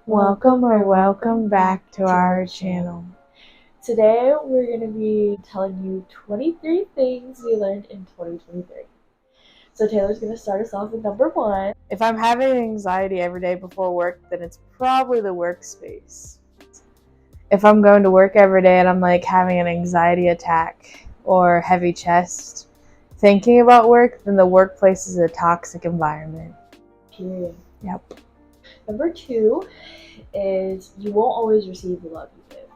Welcome back to our channel. Today we're going to be telling you 23 things we learned in 2023. So Taylor's going to start us off with number 1. If I'm having anxiety every day before work, then it's probably the workspace. If I'm going to work every day and I'm like having an anxiety attack or heavy chest thinking about work, then the workplace is a toxic environment. Period. Yep. Number 2 is you won't always receive the love you give.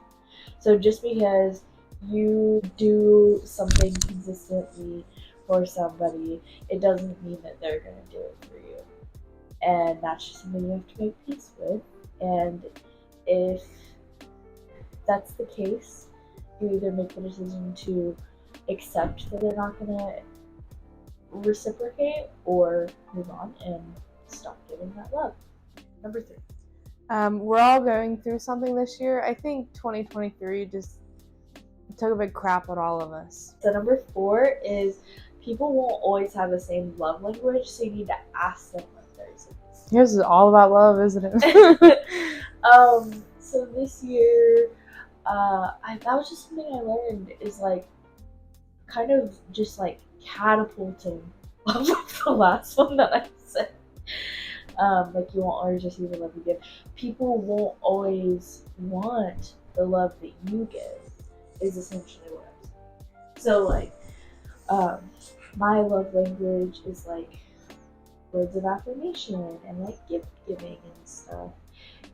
So just because you do something consistently for somebody, it doesn't mean that they're going to do it for you. And that's just something you have to make peace with. And if that's the case, you either make the decision to accept that they're not going to reciprocate or move on and stop giving that love. Number 3. We're all going through something this year. I think 2023 just took a big crap at all of us. So number 4 is people won't always have the same love language, so you need to ask them what theirs is. Yours is all about love, isn't it? So this year, that was just something I learned is like kind of just like catapulting off of the last one that I said. Like you won't always receive the love you give. People won't always want the love that you give is essentially what I'm saying. So like, my love language is like words of affirmation and like gift giving and stuff.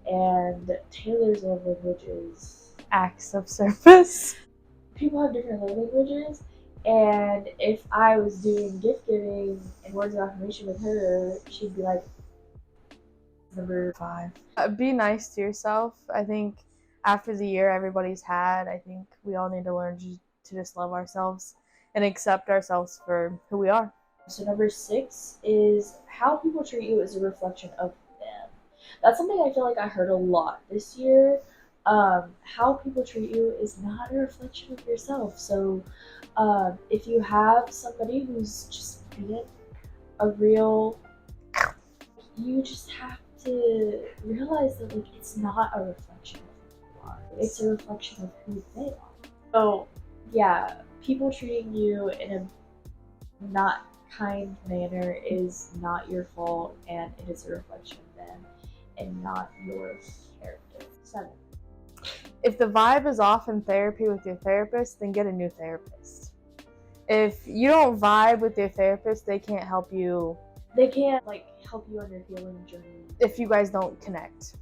And Taylor's love language is Acts of service. People have different love languages. And if I was doing gift giving and words of affirmation with her, she'd be like, number 5. Be nice to yourself. I think after the year everybody's had, I think we all need to learn to just love ourselves and accept ourselves for who we are. So number 6 is how people treat you is a reflection of them. That's something I feel like I heard a lot this year. How people treat you is not a reflection of yourself. So if you have somebody who's just being a real, you just have to realize that like it's not a reflection of who you are. It's a reflection of who they are. So yeah, people treating you in a not kind manner is not your fault, and it is a reflection of them and not your character. 7. If the vibe is off in therapy with your therapist, then get a new therapist. If you don't vibe with your therapist, they can't help you. They can't like help you on your healing journey if you guys don't connect.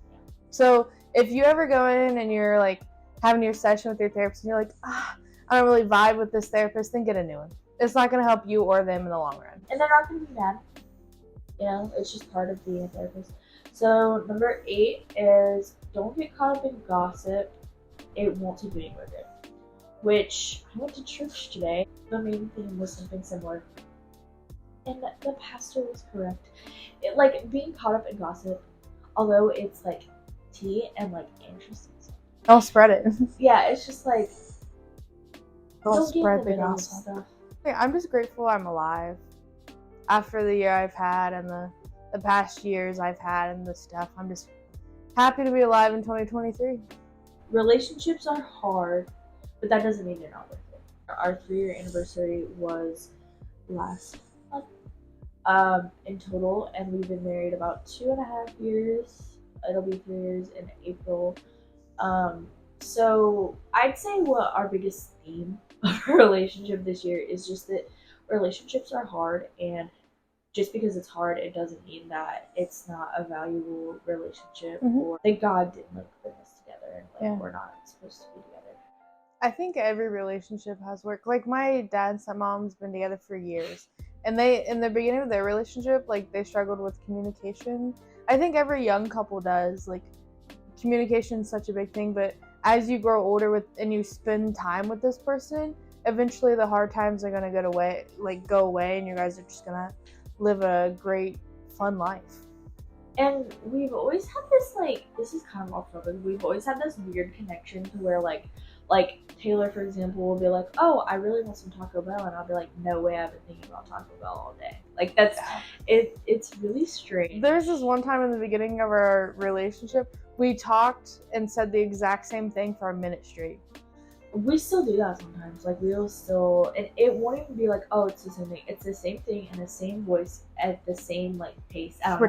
So if you ever go in and you're like having your session with your therapist and you're like, I don't really vibe with this therapist, then get a new one. It's not going to help you or them in the long run. And they're not going to be mad. You know, it's just part of being a therapist. So number 8 is don't get caught up in gossip. It won't take you anywhere good. Which I went to church today. The main theme was something similar. And the pastor was correct. Like being caught up in gossip, although it's like tea and like interesting stuff. Don't spread it. Yeah, it's just like don't spread the gossip stuff. I'm just grateful I'm alive. After the year I've had and the past years I've had and the stuff, I'm just happy to be alive in 2023. Relationships are hard, but that doesn't mean they're not worth it. Our 3-year anniversary was last month in total, and we've been married about 2.5 years. It'll be 3 years in April. So I'd say what our biggest theme of our relationship this year is just that relationships are hard, and just because it's hard, it doesn't mean that it's not a valuable relationship or that God didn't like put us together and we're not supposed to be together. I think every relationship has work. Like my dad and stepmom's been together for years, and they in the beginning of their relationship, like they struggled with communication. I think every young couple does. Like communication is such a big thing, but as you grow older and you spend time with this person, eventually the hard times are gonna go away, and you guys are just gonna live a great, fun life. And we've always had this, like, this is kind of off topic, we've always had this weird connection to where, like, Like Taylor, for example, will be like, "Oh, I really want some Taco Bell," and I'll be like, "No way, I've been thinking about Taco Bell all day." Like that's it. It's really strange. There's this one time in the beginning of our relationship, we talked and said the exact same thing for a minute straight. We still do that sometimes. Like we'll still, and it won't even be like, "Oh, it's the same thing." It's the same thing in the same voice at the same like pace. I don't know.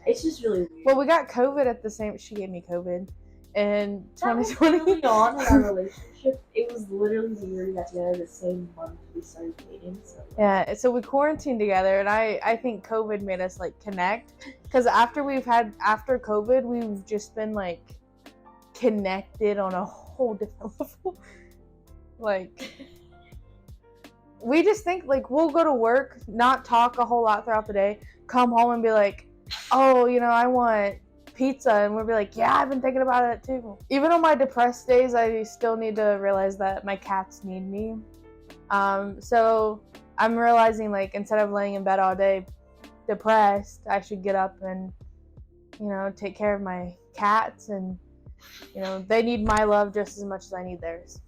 It's just really weird. Well, we got COVID at the same. She gave me COVID in 2020. Early on in our relationship, it was literally the year we got together, the same month we started dating. So yeah, so we quarantined together, and I think COVID made us like connect, because after COVID, we've just been like connected on a whole different level. Like we just think like we'll go to work, not talk a whole lot throughout the day, come home and be like, oh, I want pizza, and we'll be like, yeah, I've been thinking about it too. Even on my depressed days, I still need to realize that my cats need me. So I'm realizing like instead of laying in bed all day depressed, I should get up and take care of my cats, and they need my love just as much as I need theirs.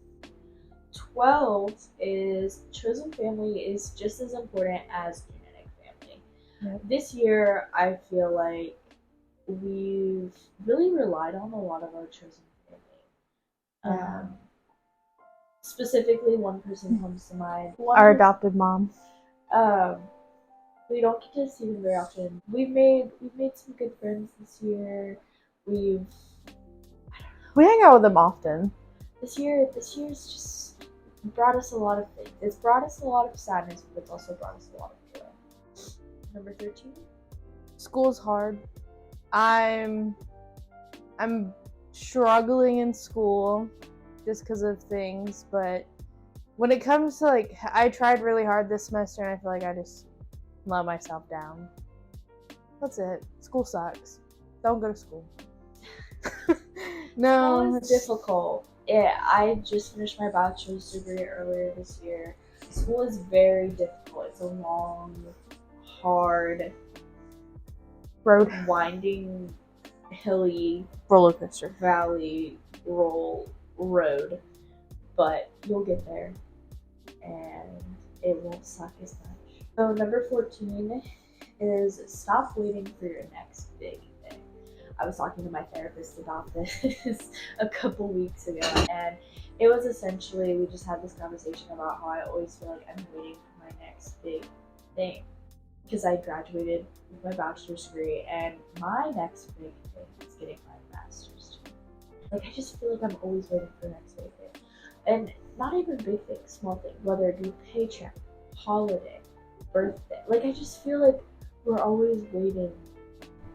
12 is chosen family is just as important as genetic family. Yep. This year, I feel like we've really relied on a lot of our chosen family. Yeah. Specifically, one person comes to mind. Our adopted mom. We don't get to see them very often. We've made some good friends this year. We hang out with them often. This year's just brought us a lot of things. It's brought us a lot of sadness, but it's also brought us a lot of joy. Number 13. School's hard. I'm struggling in school just because of things, but when it comes to like, I tried really hard this semester, and I feel like I just let myself down. That's it. School sucks. Don't go to school. No, School is difficult. Yeah, I just finished my bachelor's degree earlier this year. School is very difficult. It's a long, hard road, winding, hilly roller coaster, valley road, but you'll get there, and it won't suck as much. So number 14 is stop waiting for your next big thing. I was talking to my therapist about this a couple weeks ago, and it was essentially, we just had this conversation about how I always feel like I'm waiting for my next big thing, because I graduated with my bachelor's degree, and my next big thing is getting my master's degree. Like, I just feel like I'm always waiting for the next big thing, and not even big things, small things, whether it be paycheck, holiday, birthday. Like, I just feel like we're always waiting.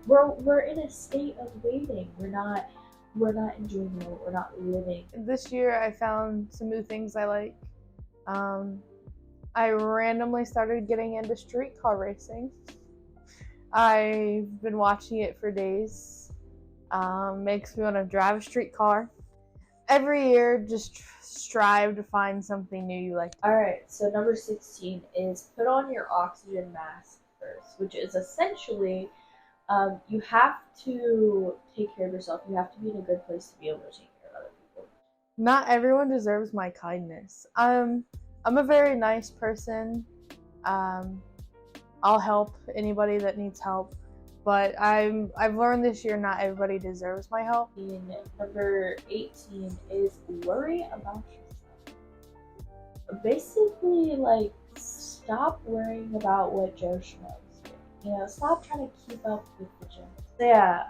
We're in a state of waiting. We're not enjoying it. We're not living. This year I found some new things I like. I randomly started getting into streetcar racing. I've been watching it for days. Makes me want to drive a streetcar. Every year, just strive to find something new you like. Alright, so number 16 is put on your oxygen mask first, which is essentially you have to take care of yourself. You have to be in a good place to be able to take care of other people. Not everyone deserves my kindness. I'm a very nice person. I'll help anybody that needs help, but I've learned this year not everybody deserves my help. Number 18 is worry about yourself. Basically, like, stop worrying about what Joe Schmo's doing. Stop trying to keep up with the Jones. So yeah,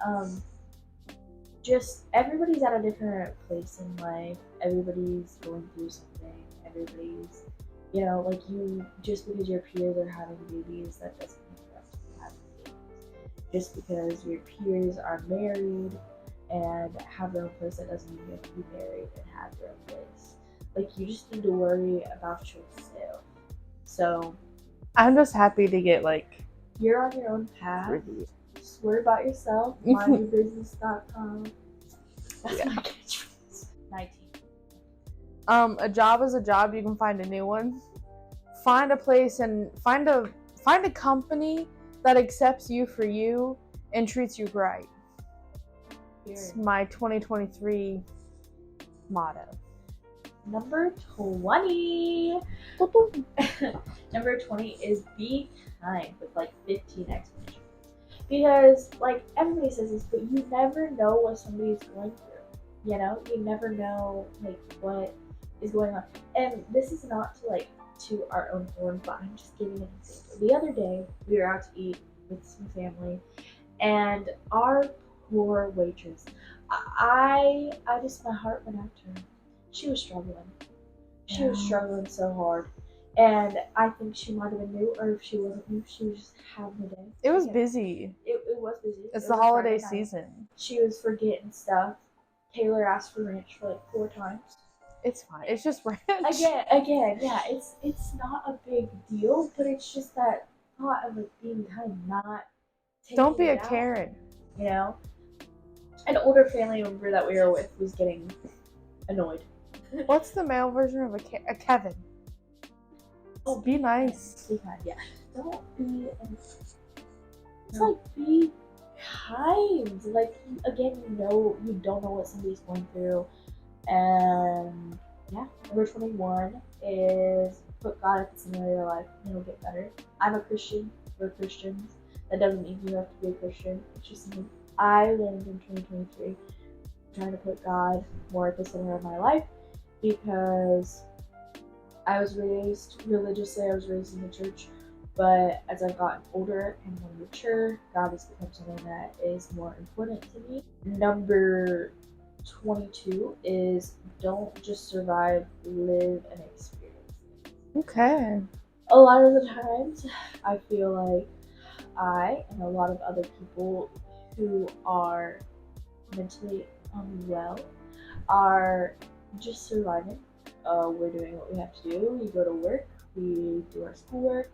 just everybody's at a different place in life. Everybody's going through something. Everybody's, like, you, just because your peers are having babies, that doesn't mean you have to be having babies. Just because your peers are married and have their own place, that doesn't mean you have to be married and have your own place. Like, you just need to worry about yourself. So I'm just happy to get, like, you're on your own path. Just worry about yourself. Mindyourbusiness.com. That's my catchphrase. 19. A job is a job. You can find a new one. Find a place and find a company that accepts you for you and treats you right. It's my 2023 motto. Number 20. Number 20 is be kind with like 15 exclamation. Because like everybody says this, but you never know what somebody's going through. You know, you never know like what is going on. And this is not to like to our own horn, but I'm just giving an example. The other day we were out to eat with some family, and our poor waitress, I just my heart went out to her. She was struggling. She was struggling so hard. And I think she might have been new, or if she wasn't new, she was just having a day. It was busy. It was busy. It's the holiday season. She was forgetting stuff. Taylor asked for ranch for like 4 times. It's fine. It's just ranch. Again, yeah. It's not a big deal, but it's just that thought of like being kind of not. Don't be a Karen. You know, an older family member that we were with was getting annoyed. What's the male version of a Kevin? Oh, be nice. Be kind, yeah. Don't be. It's like be kind. Like again, you don't know what somebody's going through, and yeah. Number 21 is put God at the center of your life, and it'll get better. I'm a Christian. We're Christians. That doesn't mean you have to be a Christian. It's just something I learned in 2023. Trying to put God more at the center of my life because I was raised religiously. I was raised in the church, but as I've gotten older and more mature, God has become something that is more important to me. Number 22 is don't just survive, live and experience. Okay. A lot of the times, I feel like I and a lot of other people who are mentally unwell are just surviving. We're doing what we have to do. We go to work, we do our schoolwork,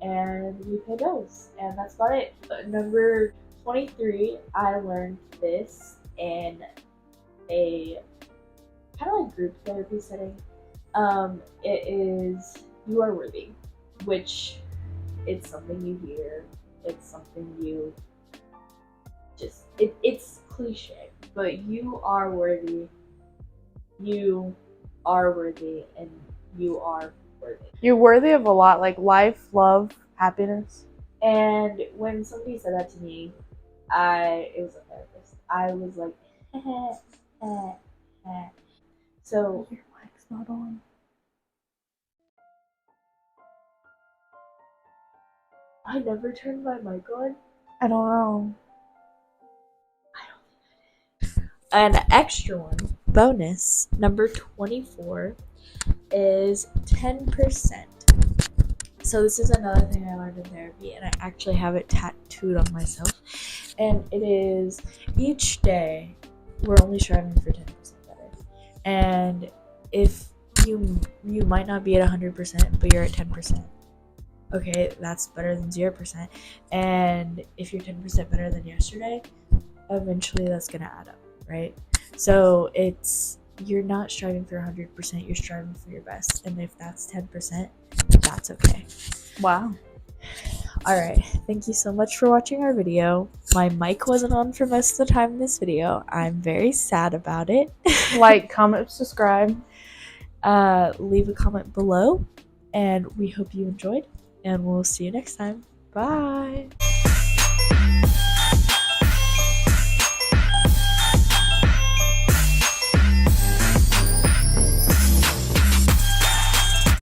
and we pay bills, and that's about it. Number 23, I learned this in a kind of like group therapy setting. It is you are worthy, which it's something you hear. It's something you just it's cliche, but you are worthy. You are worthy, and you are worthy. You're worthy of a lot, like life, love, happiness. And when somebody said that to me, it was a therapist. I was like, So your mic's not on. I never turned my mic on. I don't know. An extra one, bonus, number 24 is 10%. So this is another thing I learned in therapy, and I actually have it tattooed on myself. And it is each day we're only striving for 10% better. And if you might not be at 100%, but you're at 10%. Okay, that's better than 0%. And if you're 10% better than yesterday, eventually that's gonna add up, right? So you're not striving for 100%, you're striving for your best. And if that's 10%, that's okay. Wow. Alright, thank you so much for watching our video. My mic wasn't on for most of the time in this video. I'm very sad about it. Like, comment, subscribe. Leave a comment below, and we hope you enjoyed, and we'll see you next time. Bye!